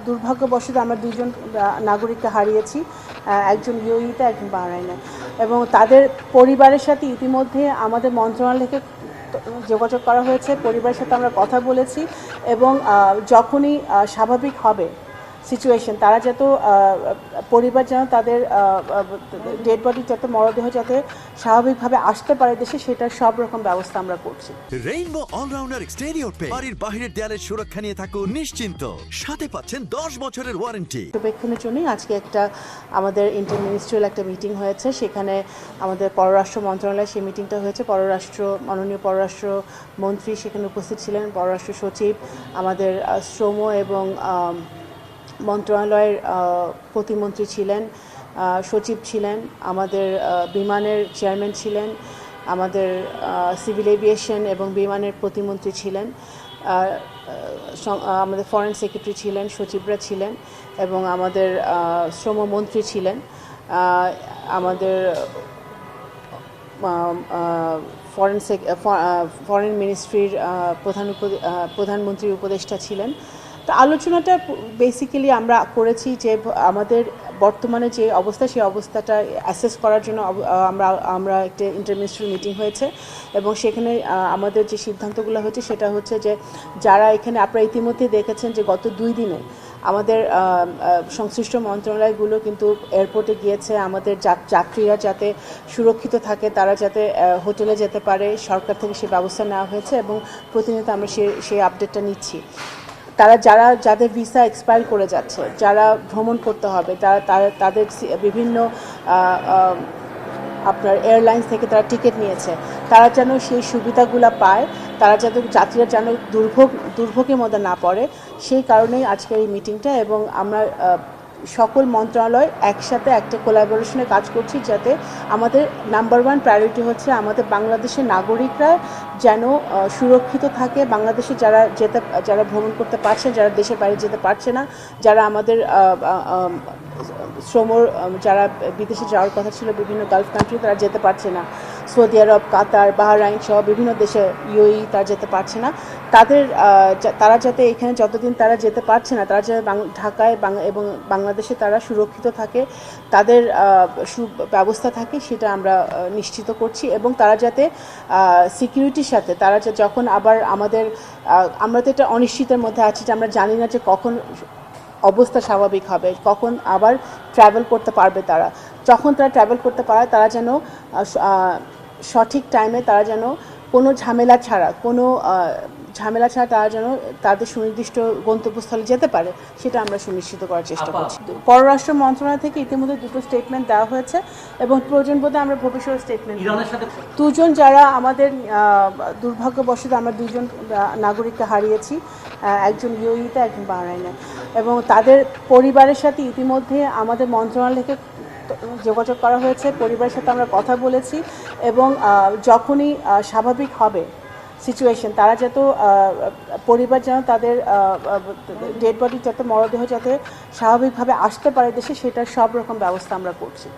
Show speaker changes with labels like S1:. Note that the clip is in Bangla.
S1: দুর্ভাগ্যবশত আমরা দুইজন নাগরিককে হারিয়েছি, একজন ইউএইতে, একজন বাহরাইনে, এবং তাদের পরিবারের সাথে ইতিমধ্যে আমাদের মন্ত্রণালয়কে যোগাযোগ করা হয়েছে। পরিবারের সাথে আমরা কথা বলেছি এবং যখনই স্বাভাবিক হবে সিচুয়েশন, তারা যত পরিবার যেন তাদের ডেড বডি যাতে মরদেহ যাতে স্বাভাবিকভাবে আসতে পারে দেশে, সেটার সব রকম ব্যবস্থা আমরা করছি।
S2: রেইনবো অলরাউন্ডার এক্সটেরিয়র পেইন্ট বাড়ির বাহিরের দেয়ালের সুরক্ষা নিয়ে থাকুন নিশ্চিন্ত, সাথে পাচ্ছেন 10 বছরের ওয়ারেন্টি।
S1: পর্যবেক্ষণের জন্যই আজকে একটা আমাদের ইন্টার মিনিস্ট্রিয়াল একটা মিটিং হয়েছে, সেখানে আমাদের পররাষ্ট্র মন্ত্রণালয় সেই মিটিংটা হয়েছে। মাননীয় পররাষ্ট্র মন্ত্রী সেখানে উপস্থিত ছিলেন, পররাষ্ট্র সচিব, আমাদের শ্রম এবং মন্ত্রণালয়ের প্রতিমন্ত্রী ছিলেন, সচিব ছিলেন, আমাদের বিমানের চেয়ারম্যান ছিলেন, আমাদের সিভিল এভিয়েশন এবং বিমানের প্রতিমন্ত্রী ছিলেন, আমাদের ফরেন সেক্রেটারি ছিলেন, সচিবরা ছিলেন এবং আমাদের শ্রমমন্ত্রী ছিলেন, আমাদের ফরেন মিনিস্ট্রির প্রধানমন্ত্রীর উপদেষ্টা ছিলেন। তো আলোচনাটা বেসিক্যালি আমরা করেছি যে আমাদের বর্তমানে যে অবস্থা, সেই অবস্থাটা অ্যাসেস করার জন্য আমরা একটা ইন্টারমিনিস্ট্রিয়াল মিটিং হয়েছে এবং সেখানে আমাদের যে সিদ্ধান্তগুলো হয়েছে সেটা হচ্ছে যে যারা এখানে আপনারা ইতিমধ্যে দেখেছেন যে গত 2 দিনে আমাদের সংশ্লিষ্ট মন্ত্রণালয়গুলো কিন্তু এয়ারপোর্টে গিয়েছে, আমাদের যাত্রীরা যাতে সুরক্ষিত থাকে, তারা যাতে হোটেলে যেতে পারে, সরকার থেকে সে ব্যবস্থা নেওয়া হয়েছে এবং প্রতিনিয়ত আমরা সেই আপডেটটা নিচ্ছি। যাদের ভিসা এক্সপায়ার করে যাচ্ছে, যারা ভ্রমণ করতে হবে, তাদের বিভিন্ন আপনার এয়ারলাইন্স থেকে তারা টিকিট নিয়েছে, তারা যেন সেই সুবিধাগুলো পায়, তারা যাতে যাত্রীরা যেন দুর্ভোগের মধ্যে না পড়ে, সেই কারণেই আজকের এই মিটিংটা। এবং আমরা সকল মন্ত্রণালয় একসাথে একটা কোলাবোরেশনে কাজ করছি, যাতে আমাদের নাম্বার 1 প্রায়োরিটি হচ্ছে আমাদের বাংলাদেশের নাগরিকরা যেন সুরক্ষিত থাকে। বাংলাদেশে যারা ভ্রমণ করতে পারছে, যারা দেশের বাইরে যেতে পারছে না, যারা আমাদের যারা বিদেশে যাওয়ার কথা ছিল বিভিন্ন গালফ কান্ট্রি, তারা যেতে পারছে না, সৌদি আরব, কাতার, বাহরাইন সহ বিভিন্ন দেশে, ইউএই তারা যেতে পারছে না, তারা যাতে এখানে যতদিন তারা যেতে পারছে না, তারা যাতে ঢাকায় এবং বাংলাদেশে তারা সুরক্ষিত থাকে, তাদের ব্যবস্থা থাকে, সেটা আমরা নিশ্চিত করছি। এবং তারা যাতে সিকিউরিটির সাথে তারা যখন আবার আমরা তো এটা অনিশ্চিতের মধ্যে আছি, যে আমরা জানি না যে কখন অবস্থা স্বাভাবিক হবে, কখন আবার ট্রাভেল করতে পারবে তারা। যখন তারা ট্রাভেল করতে পারে, তারা যেন সঠিক টাইমে, তারা যেন কোনো ঝামেলা ছাড়া তারা যেন তাদের সুনির্দিষ্ট গন্তব্যস্থলে যেতে পারে, সেটা আমরা সুনিশ্চিত করার চেষ্টা করছি। পররাষ্ট্র মন্ত্রণালয় থেকে ইতিমধ্যে 2টো স্টেটমেন্ট দেওয়া হয়েছে এবং প্রয়োজন বোধে আমরা ভবিষ্যৎ স্টেটমেন্ট। দুজন যারা আমাদের দুর্ভাগ্যবশত আমরা দুইজন নাগরিককে হারিয়েছি, একজন ইউএইতে, একজন বাহরাইনে, এবং তাদের পরিবারের সাথে ইতিমধ্যে আমাদের মন্ত্রণালয়কে যোগাযোগ করা হয়েছে। পরিবারের সাথে আমরা কথা বলেছি এবং যখনই স্বাভাবিক হবে সিচুয়েশন, তারা যত পরিবার যেন তাদের ডেড বডি যাতে মরদেহ যাতে স্বাভাবিকভাবে আসতে পারে দেশে, সেটার সব রকম ব্যবস্থা আমরা করছি।